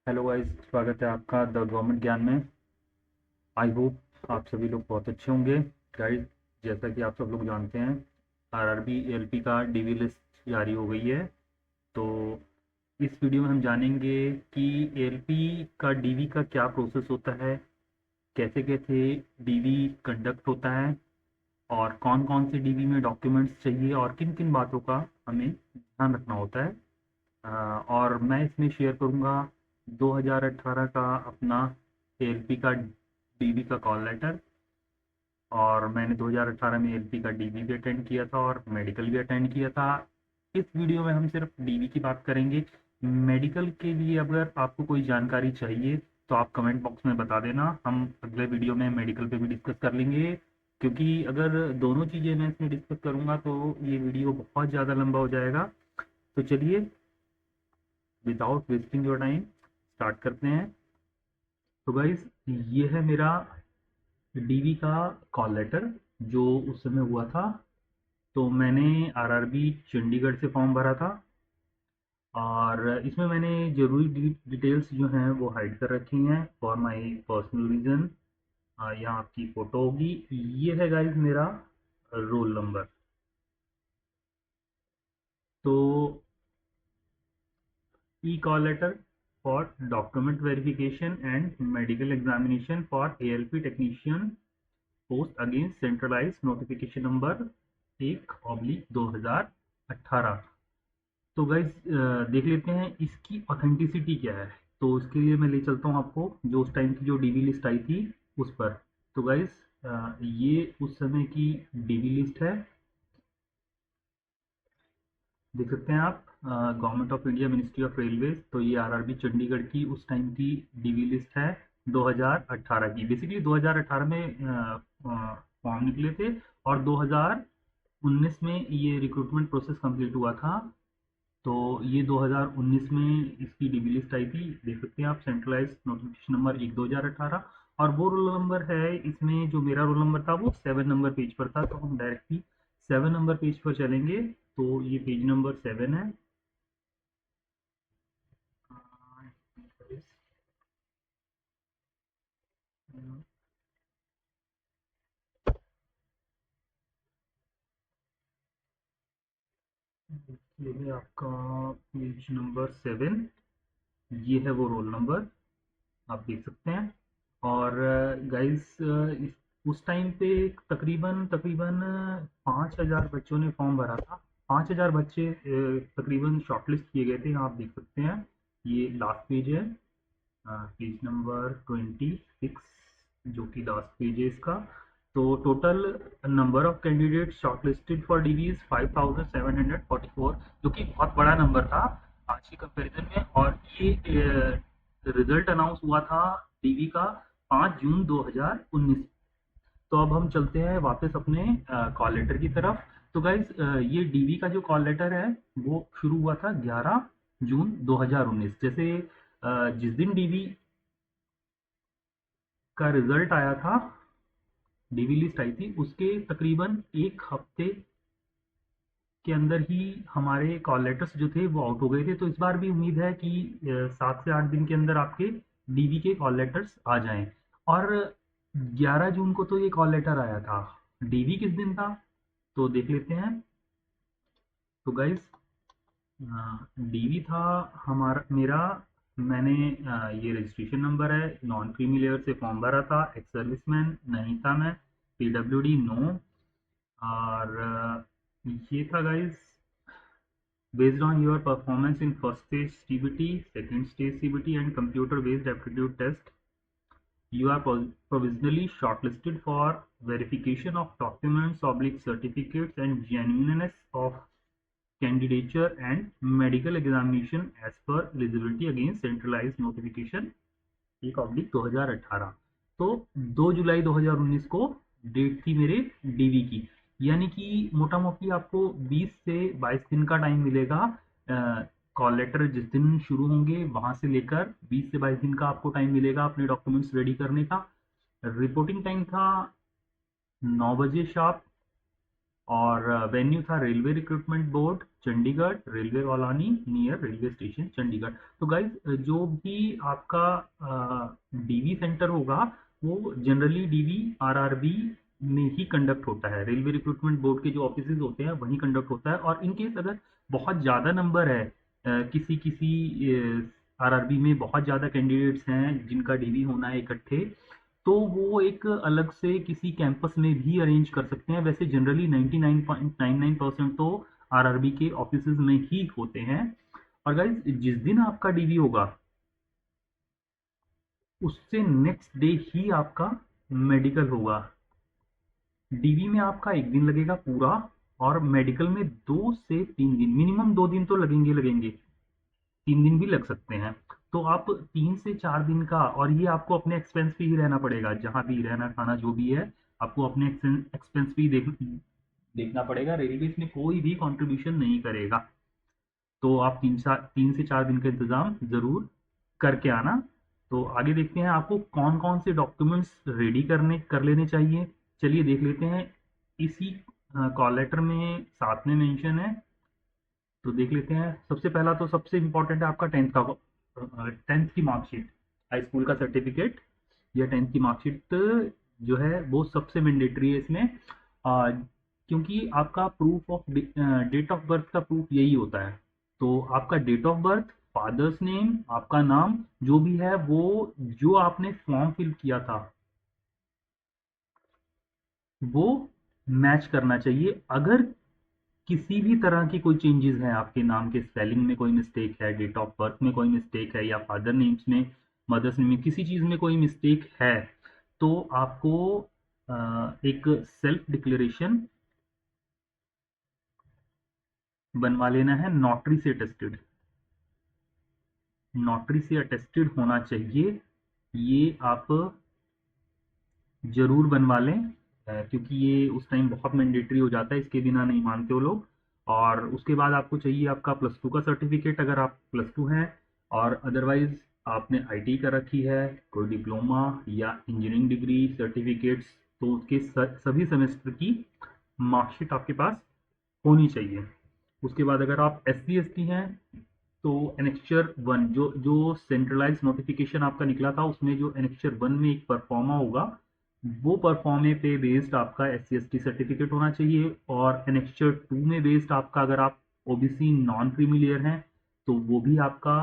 Hello guys, स्वागत है आपका द गवर्नमेंट ज्ञान में। आई होप आप सभी लोग बहुत अच्छे होंगे। गाइस, जैसा कि आप सब लोग जानते हैं, आरआरबी एएलपी का डीवी लिस्ट जारी हो गई है। तो इस वीडियो में हम जानेंगे कि एएलपी का डीवी का क्या प्रोसेस होता है, कैसे कैसे डीवी कंडक्ट होता है, और कौन कौन से डीवी में डॉक्यूमेंट्स चाहिए और किन किन बातों का हमें ध्यान रखना होता है। और मैं इसमें शेयर करूँगा 2018 का अपना एएलपी का डीवी का कॉल लेटर। और मैंने 2018 में एएलपी का डीवी भी अटेंड किया था और मेडिकल भी अटेंड किया था। इस वीडियो में हम सिर्फ डीवी की बात करेंगे। मेडिकल के लिए अगर आपको कोई जानकारी चाहिए तो आप कमेंट बॉक्स में बता देना, हम अगले वीडियो में मेडिकल पे भी डिस्कस कर लेंगे। क्योंकि अगर दोनों चीज़ें मैं इसमें डिस्कस करूँगा तो ये वीडियो बहुत ज़्यादा लंबा हो जाएगा। तो चलिए, without wasting your time start करते हैं। तो गाइस, ये है मेरा डीवी का कॉल लेटर जो उस समय हुआ था। तो मैंने आरआरबी चंडीगढ़ से फॉर्म भरा था और इसमें मैंने ज़रूरी डिटेल्स जो हैं वो हाइड कर रखी हैं फॉर माय पर्सनल रीज़न। यहाँ आपकी फ़ोटो होगी। ये है गाइस मेरा रोल नंबर। तो E call letter for document verification and medical examination for ALP technician post against centralized notification number 1/2018। तो गाइज, देख लेते हैं इसकी ऑथेंटिसिटी क्या है। तो उसके लिए मैं ले चलता हूँ आपको जो उस टाइम की जो डीवी लिस्ट आई थी उस पर। तो गाइज, ये उस समय की डीवी लिस्ट है, देख सकते हैं आप। Government of India, ministry of railways. तो ये आरआरबी चंडीगढ़ की उस टाइम की डीवी लिस्ट है 2018 की। बेसिकली 2018 में फॉर्म निकले थे और 2019 में ये रिक्रूटमेंट प्रोसेस कंप्लीट हुआ था। तो ये 2019 में इसकी डीवी लिस्ट आई थी, देख सकते हैं आप। Centralize notification number 1/2018। और वो रोल नंबर है इसमें, जो मेरा रोल नंबर था वो 7 नंबर पेज पर था। तो हम डायरेक्टली 7 नंबर पेज पर चलेंगे। तो ये पेज नंबर 7 है। ये है आपका पेज नंबर 7। ये है वो रोल नंबर, आप देख सकते हैं। और गाइस, उस टाइम पे तकरीबन तकरीबन 5,000 बच्चों ने फॉर्म भरा था। 5,000 बच्चे तकरीबन शॉर्टलिस्ट किए गए थे, आप देख सकते हैं। ये लास्ट पेज है, पेज नंबर 26, जो कि लास्ट पेज है इसका। तो total number of candidate shortlisted for DV is 5,744, जो कि बहुत बड़ा नंबर था आज के कंपैरिजन में। और ये रिजल्ट अनाउंस हुआ था डीवी का 5 जून 2019। तो अब हम चलते हैं वापस अपने कॉल लेटर की तरफ। तो गाइज, ये डीवी का जो कॉल लेटर है वो शुरू हुआ था 11 जून 2019। जैसे जिस दिन डीवी का रिजल्ट आया था, डीवी लिस्ट आई थी, उसके तकरीबन एक हफ्ते के अंदर ही हमारे कॉल लेटर्स जो थे वो आउट हो गए थे। तो इस बार भी उम्मीद है कि 7 से 8 दिन के अंदर आपके डीवी के कॉल लेटर्स आ जाएं। और 11 जून को तो ये कॉल लेटर आया था। डीवी किस दिन था तो देख लेते हैं। तो गाइस, डीवी था हमारा मेरा, मैंने ये रजिस्ट्रेशन नंबर है, नॉन क्रीमी लेयर से फॉर्म भरा था। एक्स सर्विसमैन नहीं था मैं। PWD no. और ये था guys, based on your performance in first stage CBT, second stage CBT and computer based aptitude test, you are provisionally shortlisted for verification of documents oblique certificates and genuineness of candidature and medical examination as per eligibility against centralized notification 1/2018। तो 2 जुलाई 2019 को date थी मेरे DV की। यानी कि मोटा मोटी आपको 20 से 22 दिन का टाइम मिलेगा। कॉल लेटर जिस दिन शुरू होंगे वहां से लेकर 20 से 22 दिन का आपको टाइम मिलेगा अपने डॉक्यूमेंट्स रेडी करने का। रिपोर्टिंग टाइम था 9 बजे शार्प। और वेन्यू था railway recruitment board Chandigarh, railway colony near railway station Chandigarh. तो गाइज जो भी आपका डीवी सेंटर होगा वो जनरली डीवी आरआरबी में ही कंडक्ट होता है। रेलवे रिक्रूटमेंट बोर्ड के जो ऑफिसेज होते हैं वहीं कंडक्ट होता है। और इन केस अगर बहुत ज़्यादा नंबर है, किसी किसी आरआरबी में बहुत ज़्यादा कैंडिडेट्स हैं जिनका डीवी होना है इकट्ठे, तो वो एक अलग से किसी कैंपस में भी अरेंज कर सकते हैं। वैसे जनरली 99.99% तो आरआरबी के ऑफिसेज में ही होते हैं। और गाइज जिस दिन आपका डीवी होगा उससे नेक्स्ट डे ही आपका मेडिकल होगा। डीवी में आपका एक दिन लगेगा पूरा, और मेडिकल में 2 से 3 दिन, मिनिमम 2 दिन तो लगेंगे लगेंगे, 3 दिन भी लग सकते हैं। तो आप 3 से 4 दिन का, और ये आपको अपने एक्सपेंस पे ही रहना पड़ेगा, जहाँ भी रहना खाना जो भी है आपको अपने एक्सपेंस पे ही देखना पड़ेगा। रेलवे इसमें कोई भी कंट्रीब्यूशन नहीं करेगा। तो आप 3 से 4 दिन का इंतजाम जरूर करके आना। तो आगे देखते हैं आपको कौन कौन से डॉक्यूमेंट्स रेडी कर लेने चाहिए। चलिए देख लेते हैं। इसी कॉल लेटर में साथ में मेंशन है, तो देख लेते हैं। सबसे पहला तो सबसे इम्पोर्टेंट है आपका 10th की मार्कशीट, हाई स्कूल का सर्टिफिकेट या 10th की मार्कशीट जो है वो सबसे मैंडेटरी है इसमें। क्योंकि आपका proof of date of birth का प्रूफ यही होता है। तो आपका date of birth, father's name, आपका नाम जो भी है वो जो आपने फॉर्म फिल किया था वो मैच करना चाहिए। अगर किसी भी तरह की कोई चेंजेस हैं, आपके नाम के स्पेलिंग में कोई मिस्टेक है, डेट ऑफ बर्थ में कोई मिस्टेक है, या फादर नेम्स में, मदर्स नेम में किसी चीज़ में कोई मिस्टेक है, तो आपको एक सेल्फ डिक्लेरेशन बनवा लेना है नोटरी से अटेस्टेड। नोटरी से अटेस्टेड होना चाहिए, ये आप जरूर बनवा लें। क्योंकि ये उस टाइम बहुत मैंडेटरी हो जाता है, इसके बिना नहीं मानते वो लोग। और उसके बाद आपको चाहिए आपका +2 का सर्टिफिकेट अगर आप +2 हैं, और अदरवाइज आपने आईटी कर रखी है, कोई डिप्लोमा या इंजीनियरिंग डिग्री सर्टिफिकेट्स, तो उसके सभी सेमेस्टर की मार्कशीट आपके पास होनी चाहिए। उसके बाद अगर आप SC/ST हैं तो एनेक्चर 1 जो जो सेंट्रलाइज नोटिफिकेशन आपका निकला था उसमें जो एनेक्चर 1 में एक परफॉर्मा होगा, वो परफॉर्मे पे बेस्ड आपका SC/ST सर्टिफिकेट होना चाहिए। और एनेक्चर 2 में बेस्ड आपका, अगर आप ओबीसी नॉन क्रीमी लेयर हैं तो वो भी आपका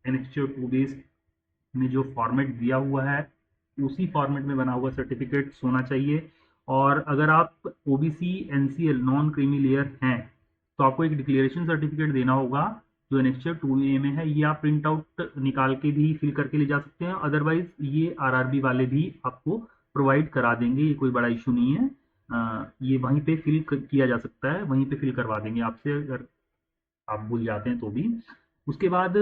एनेक्चर 2 बेस्ड में जो फॉर्मेट दिया हुआ है उसी फॉर्मेट में बना हुआ सर्टिफिकेट होना चाहिए। और अगर आप OBC NCL non creamy layer हैं तो आपको एक डिक्लेरेशन सर्टिफिकेट देना होगा जो एनेक्चर 2A में है। ये आप प्रिंट आउट निकाल के भी फिल करके ले जा सकते हैं, अदरवाइज ये आरआरबी वाले भी आपको प्रोवाइड करा देंगे, ये कोई बड़ा इशू नहीं है। ये वहीं पे फिल किया जा सकता है, वहीं पे फिल करवा देंगे आपसे अगर आप भूल जाते हैं तो भी। उसके बाद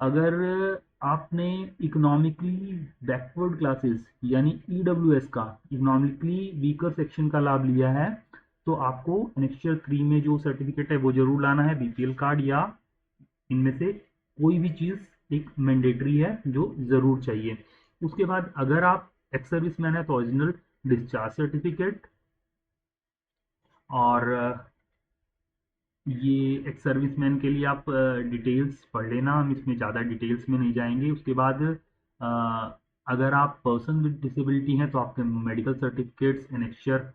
अगर आपने इकोनॉमिकली बैकवर्ड क्लासेस यानी EWS का, इकोनॉमिकली वीकर सेक्शन का लाभ लिया है, तो आपको एनेक्चर 3 में जो सर्टिफिकेट है वो जरूर लाना है, BPL कार्ड या इनमें से कोई भी चीज़ एक मैंडेटरी है जो ज़रूर चाहिए। उसके बाद अगर आप एक्स सर्विस मैन है तो ओरिजिनल डिस्चार्ज सर्टिफिकेट। और ये एक्स सर्विसमैन के लिए आप डिटेल्स पढ़ लेना, हम इसमें ज़्यादा डिटेल्स में नहीं जाएंगे। उसके बाद अगर आप पर्सन विद डिसेबिलिटी हैं तो आपके medical certificates annexure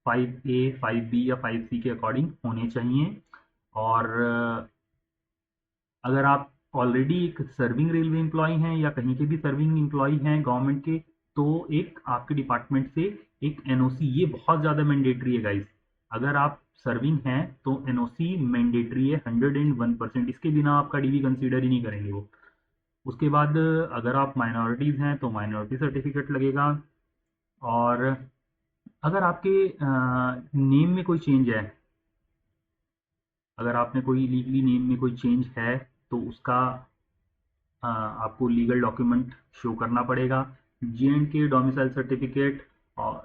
5A 5B या 5C के अकॉर्डिंग होने चाहिए। और अगर आप ऑलरेडी एक सर्विंग रेलवे एम्प्लॉय हैं या कहीं के भी सर्विंग एम्प्लॉय हैं गवर्नमेंट के, तो एक आपके डिपार्टमेंट से एक एनओसी, ये बहुत ज़्यादा मैंडेटरी है गाइस। अगर आप सर्विंग हैं तो एनओसी मैंडेटरी है 101%, इसके बिना आपका डीवी कंसीडर ही नहीं करेंगे वो। उसके बाद अगर आप माइनॉरिटीज़ हैं तो माइनॉरिटी सर्टिफिकेट लगेगा। और अगर आपके नेम में कोई चेंज है, अगर आपने कोई लीगली नेम में कोई चेंज है तो उसका आपको लीगल डॉक्यूमेंट शो करना पड़ेगा। JNK डोमिसाइल सर्टिफिकेट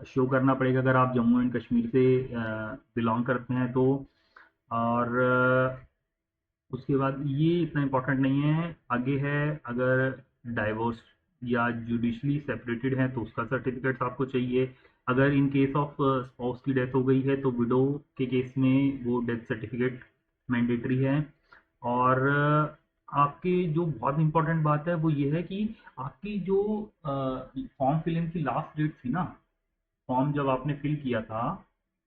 शो करना पड़ेगा अगर आप जम्मू एंड कश्मीर से बिलोंग करते हैं तो। और उसके बाद ये इतना इम्पोर्टेंट नहीं है, आगे है अगर डाइवोर्स या जुडिशली सेपरेटेड है तो उसका सर्टिफिकेट आपको चाहिए। अगर इन केस ऑफ स्पाउस की डेथ हो गई है तो विडो के केस में वो डेथ सर्टिफिकेट मैंडेटरी है। और आपकी जो बहुत इंपॉर्टेंट बात है वो ये है कि आपकी जो फॉर्म फिलिंग की लास्ट डेट थी ना, फॉर्म जब आपने फिल किया था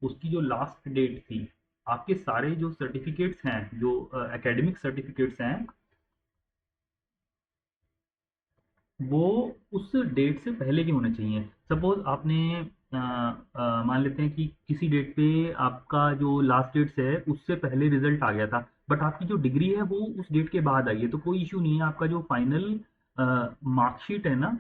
उसकी जो लास्ट डेट थी, आपके सारे जो सर्टिफिकेट्स हैं, जो एकेडमिक सर्टिफिकेट्स हैं, वो उस डेट से पहले के होने चाहिए। सपोज आपने मान लेते हैं कि किसी डेट पे आपका जो लास्ट डेट से है उससे पहले रिजल्ट आ गया था, बट आपकी जो डिग्री है वो उस डेट के बाद आई है, तो कोई इशू नहीं है। आपका जो फाइनल मार्कशीट है ना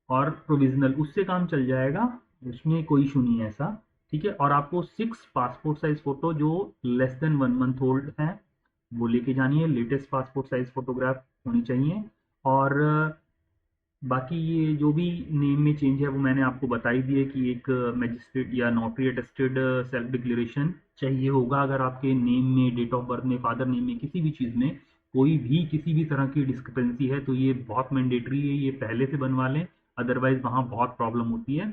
और प्रोविजनल, उससे काम चल जाएगा, उसमें कोई इशू नहीं है ऐसा। ठीक है, और आपको 6 पासपोर्ट साइज फोटो जो लेस देन 1 मंथ ओल्ड हैं वो लेके जानी है, लेटेस्ट पासपोर्ट साइज फोटोग्राफ होनी चाहिए। और बाकी ये जो भी नेम में चेंज है वो मैंने आपको बता ही दिया कि एक मैजिस्ट्रेट या नोटरी अटेस्टेड सेल्फ डिक्लेरेशन चाहिए होगा। अगर आपके नेम में, डेट ऑफ बर्थ में, फादर नेम में, किसी भी चीज़ में कोई भी किसी भी तरह की डिस्क्रिपेंसी है तो ये बहुत मैंडेटरी है, ये पहले से बनवा लें, अदरवाइज वहाँ बहुत प्रॉब्लम होती है।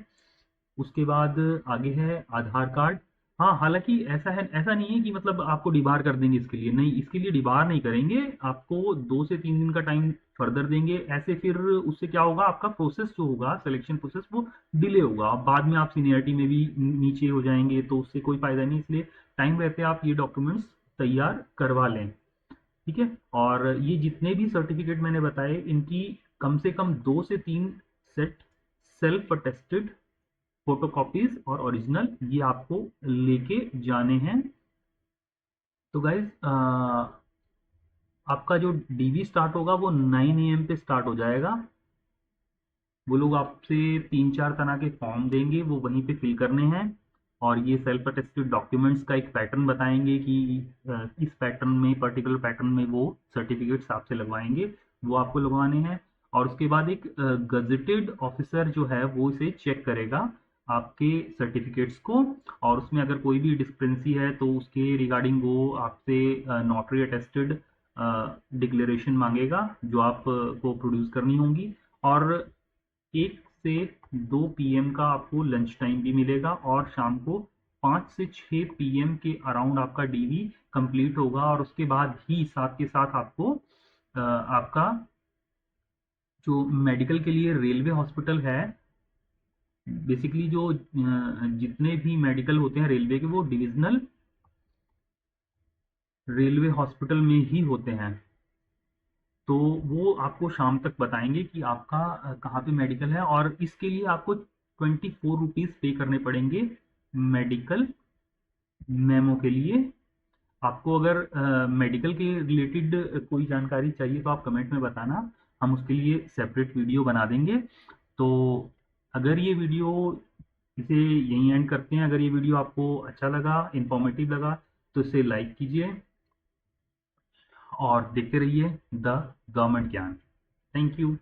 उसके बाद आगे है आधार कार्ड। हाँ, हालांकि ऐसा नहीं है कि मतलब आपको डिबार कर देंगे इसके लिए, नहीं, इसके लिए डिबार नहीं करेंगे, आपको 2 से 3 दिन का टाइम फर्दर देंगे। ऐसे फिर उससे क्या होगा, आपका प्रोसेस जो होगा, सिलेक्शन प्रोसेस, वो डिले होगा, अब बाद में आप सीनियरिटी में भी नीचे हो जाएंगे, तो उससे कोई फायदा नहीं। इसलिए टाइम रहते आप ये डॉक्यूमेंट्स तैयार करवा लें। ठीक है, और ये जितने भी सर्टिफिकेट मैंने बताए इनकी कम से कम 2 से 3 सेट सेल्फ अटेस्टेड फोटोकॉपीज और ओरिजिनल ये आपको लेके जाने हैं। तो गाइज आपका जो डीवी स्टार्ट होगा वो 9 AM पे स्टार्ट हो जाएगा। वो लोग आपसे 3-4 तरह के फॉर्म देंगे, वो वहीं पे फिल करने हैं, और ये सेल्फ अटेस्टेड डॉक्यूमेंट्स का एक पैटर्न बताएंगे कि इस पैटर्न में, पर्टिकुलर पैटर्न में वो सर्टिफिकेट्स आपसे लगवाएंगे, वो आपको लगवाने हैं। और उसके बाद एक गजेटेड ऑफिसर जो है वो इसे चेक करेगा आपके सर्टिफिकेट्स को, और उसमें अगर कोई भी डिस्क्रिपेंसी है तो उसके रिगार्डिंग वो आपसे नोटरी अटेस्टेड डिक्लेरेशन मांगेगा जो आप को प्रोड्यूस करनी होंगी। और 1 से 2 PM का आपको लंच टाइम भी मिलेगा, और शाम को 5 से 6 PM के अराउंड आपका डीवी कंप्लीट होगा, और उसके बाद ही साथ के साथ आपको आपका जो मेडिकल के लिए रेलवे हॉस्पिटल है, बेसिकली जो जितने भी मेडिकल होते हैं रेलवे के वो डिविजनल रेलवे हॉस्पिटल में ही होते हैं, तो वो आपको शाम तक बताएंगे कि आपका कहाँ पे मेडिकल है, और इसके लिए आपको 24 रुपीज़ पे करने पड़ेंगे मेडिकल मेमो के लिए। आपको अगर मेडिकल के रिलेटेड कोई जानकारी चाहिए तो आप कमेंट में बताना, हम उसके लिए सेपरेट वीडियो बना देंगे। तो अगर ये वीडियो, इसे यहीं एंड करते हैं। अगर ये वीडियो आपको अच्छा लगा, इंफॉर्मेटिव लगा, तो इसे लाइक कीजिए और देखते रहिए द गवर्नमेंट ज्ञान। Thank you.